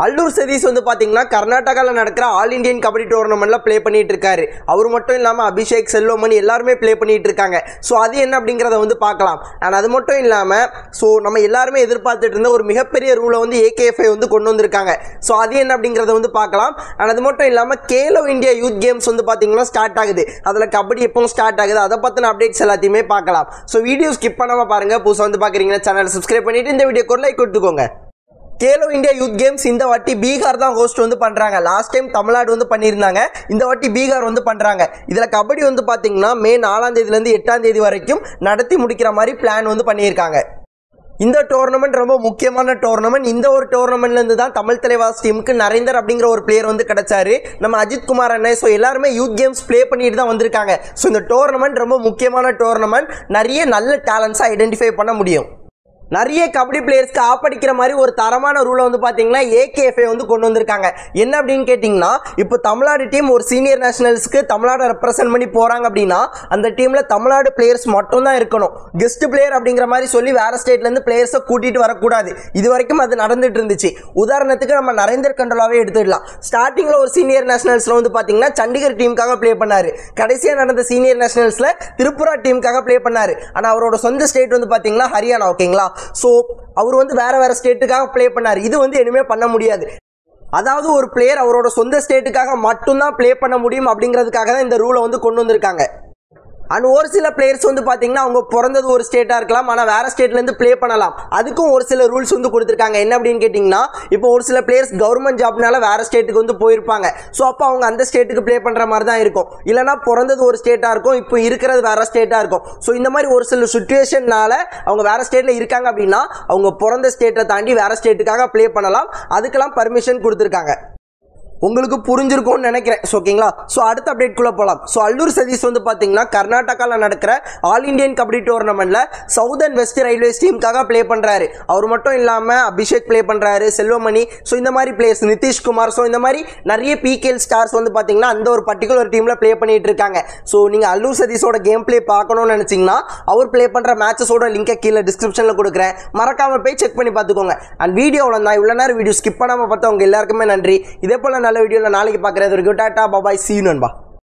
அல்லூர் சதீஷ் வந்து பார்த்தீங்கன்னா கர்நாடகாவில் நடக்கிற ஆல் இண்டியன் கபடி டோர்னமெண்ட்டில் ப்ளே பண்ணிட்டு இருக்காரு. அவர் மட்டும் இல்லாமல் அபிஷேக், செல்வமணி எல்லாருமே ப்ளே பண்ணிட்டு இருக்காங்க. ஸோ அது என்ன அப்படிங்கிறத வந்து பார்க்கலாம். அண்ட் அது மட்டும் இல்லாமல் நம்ம எல்லாருமே எதிர்பார்த்துட்டு இருந்த ஒரு மிகப்பெரிய ரூலை வந்து AKFI வந்து கொண்டு வந்திருக்காங்க. ஸோ அது என்ன அப்படிங்கிறத வந்து பார்க்கலாம். அண்ட் அது மட்டும் இல்லாமல் கேலோ இந்தியா யூத் கேம்ஸ் வந்து பார்த்தீங்கன்னா ஸ்டார்ட் ஆகுது. அதில் கபடி எப்பவும் ஸ்டார்ட் ஆகுது, அதை பற்றின அப்டேட்ஸ் எல்லாத்தையுமே பார்க்கலாம். ஸோ வீடியோ ஸ்கிப் பண்ணாமல் பாருங்கள். புதுசாக வந்து பார்க்குறீங்கன்னா சேனல் சப்ஸ்கிரைப் பண்ணிவிட்டு இந்த வீடியோக்கு ஒரு லைக் கொடுத்துக்கோங்க. கேலோ இந்தியா யூத் கேம்ஸ் இந்த வாட்டி பீகார் தான் ஹோஸ்ட் வந்து பண்ணுறாங்க. லாஸ்ட் டைம் தமிழ்நாடு வந்து பண்ணியிருந்தாங்க, இந்த வாட்டி பீகார் வந்து பண்ணுறாங்க. இதில் கபடி வந்து பார்த்தீங்கன்னா மே 4ஆம் தேதியிலேருந்து 8ஆம் தேதி வரைக்கும் நடத்தி முடிக்கிற மாதிரி பிளான் வந்து பண்ணியிருக்காங்க. இந்த டோர்னமெண்ட் ரொம்ப முக்கியமான டோர்னமெண்ட். இந்த ஒரு டோர்னமெண்ட்லேருந்து தான் தமிழ் தலைவாஸ் டீமுக்கு நரேந்தர் அப்படிங்கிற ஒரு பிளேயர் வந்து கிடைச்சாரு, நம்ம அஜித் குமார் அண்ணன். ஸோ எல்லாருமே யூத் கேம்ஸ் ப்ளே பண்ணிட்டு தான் வந்திருக்காங்க. ஸோ இந்த டோர்னமெண்ட் ரொம்ப முக்கியமான டோர்னமெண்ட். நிறைய நல்ல டேலண்ட்ஸை ஐடென்டிஃபை பண்ண முடியும். நிறைய கபடி பிளேயர்ஸ்க்கு ஆப்படிக்கிற மாதிரி ஒரு தரமான ரூலை வந்து பார்த்தீங்கன்னா AKFI வந்து கொண்டு வந்திருக்காங்க. என்ன அப்படின்னு கேட்டிங்கன்னா, இப்போ தமிழ்நாடு டீம் ஒரு சீனியர் நேஷனல்ஸ்க்கு தமிழ்நாடு ரெப்ரசென்ட் பண்ணி போகிறாங்க அப்படின்னா அந்த டீமில் தமிழ்நாடு பிளேயர்ஸ் மட்டும் தான் இருக்கணும். கெஸ்ட் பிளேயர் அப்படிங்கிற மாதிரி சொல்லி வேறு ஸ்டேட்லேருந்து பிளேயர்ஸை கூட்டிகிட்டு வரக்கூடாது. இது வரைக்கும் அது நடந்துட்டு இருந்துச்சு. உதாரணத்துக்கு நம்ம நரேந்தர் கண்டோலாவே எடுத்துடலாம். ஸ்டார்டிங்கில் ஒரு சீனியர் நேஷனல்ஸில் வந்து பார்த்தீங்கன்னா சண்டிகர் டீமுக்காக ப்ளே பண்ணார். கடைசியாக நடந்த சீனியர் நேஷனல்ஸில் திரிபுரா டீமுக்காக ப்ளே பண்ணார். ஆனால் அவரோட சொந்த ஸ்டேட் வந்து பார்த்தீங்கன்னா ஹரியானா. ஓகேங்களா? ஸோ அவர் வந்து வேறு ஸ்டேட்டுக்காக ப்ளே பண்ணார். இது வந்து இனிமேல் பண்ண முடியாது. அதாவது ஒரு பிளேயர் அவரோட சொந்த ஸ்டேட்டுக்காக மட்டும்தான் ப்ளே பண்ண முடியும் அப்படிங்கிறதுக்காக தான் இந்த ரூலை வந்து கொண்டு வந்திருக்காங்க. அண்ட் ஒரு சில பிளேயர்ஸ் வந்து பார்த்தீங்கன்னா அவங்க பிறந்தது ஒரு ஸ்டேட்டாக இருக்கலாம், ஆனால் வேறு ஸ்டேட்லேருந்து ப்ளே பண்ணலாம். அதுக்கும் ஒரு சில ரூல்ஸ் வந்து கொடுத்துருக்காங்க. என்ன அப்படின்னு கேட்டிங்கன்னா, இப்போ ஒரு சில பிளேயர்ஸ் கவர்மெண்ட் ஜாப்னால வேறு ஸ்டேட்டுக்கு வந்து போயிருப்பாங்க. ஸோ அப்போ அவங்க அந்த ஸ்டேட்டுக்கு ப்ளே பண்ணுற மாதிரி தான் இருக்கும். இல்லைனா பிறந்தது ஒரு ஸ்டேட்டாக இருக்கும், இப்போ இருக்கிறது வேறு ஸ்டேட்டாக இருக்கும். ஸோ இந்த மாதிரி ஒரு சில சுச்சுவேஷன்னால அவங்க வேறு ஸ்டேட்டில் இருக்காங்க அப்படின்னா அவங்க பிறந்த ஸ்டேட்டை தாண்டி வேறு ஸ்டேட்டுக்காக ப்ளே பண்ணலாம். அதுக்கெல்லாம் பர்மிஷன் கொடுத்துருக்காங்க. உங்களுக்கு புரிஞ்சிருக்கும்னு நினைக்கிறேன். ஓகேங்களா? ஸோ அடுத்த அப்டேட்குள்ளே போகலாம். ஸோ அல்லூர் சதீஷ் வந்து பார்த்தீங்கன்னா கர்நாடகாவில் நடக்கிற ஆல் இண்டியன் கபடி டோர்னமெண்ட்டில் சவுத் அண்ட் வெஸ்ட் ரயில்வேஸ் டீமுக்காக ப்ளே பண்ணுறாரு. அவர் மட்டும் இல்லாமல் அபிஷேக் ப்ளே பண்ணுறாரு, செல்வமணி, ஸோ இந்த மாதிரி பிளேயர்ஸ், நிதிஷ்குமார், ஸோ இந்த மாதிரி நிறைய PKL ஸ்டார்ஸ் வந்து பார்த்தீங்கன்னா அந்த ஒரு பர்டிகுலர் டீமில் ப்ளே பண்ணிட்டு இருக்காங்க. ஸோ நீங்கள் அல்லூர் சதீஷோட கேம் ப்ளே பார்க்கணும்னு நினச்சிங்கன்னா அவர் ப்ளே பண்ணுற மேட்சஸோட லிங்கை கீழே டிஸ்கிரிப்ஷனில் கொடுக்குறேன். மறக்காமல் போய் செக் பண்ணி பார்த்துக்கோங்க. அண்ட் வீடியோவில் நான் இவ்வளோ நேரம் வீடியோ ஸ்கிப் பண்ணாமல் பார்த்தவங்க எல்லாருக்குமே நன்றி. இதே போல் நல்ல வீடியோவில் நாளைக்கு பார்க்குறது வரைக்கும் டாட்டா பாபாய், see you நண்பா.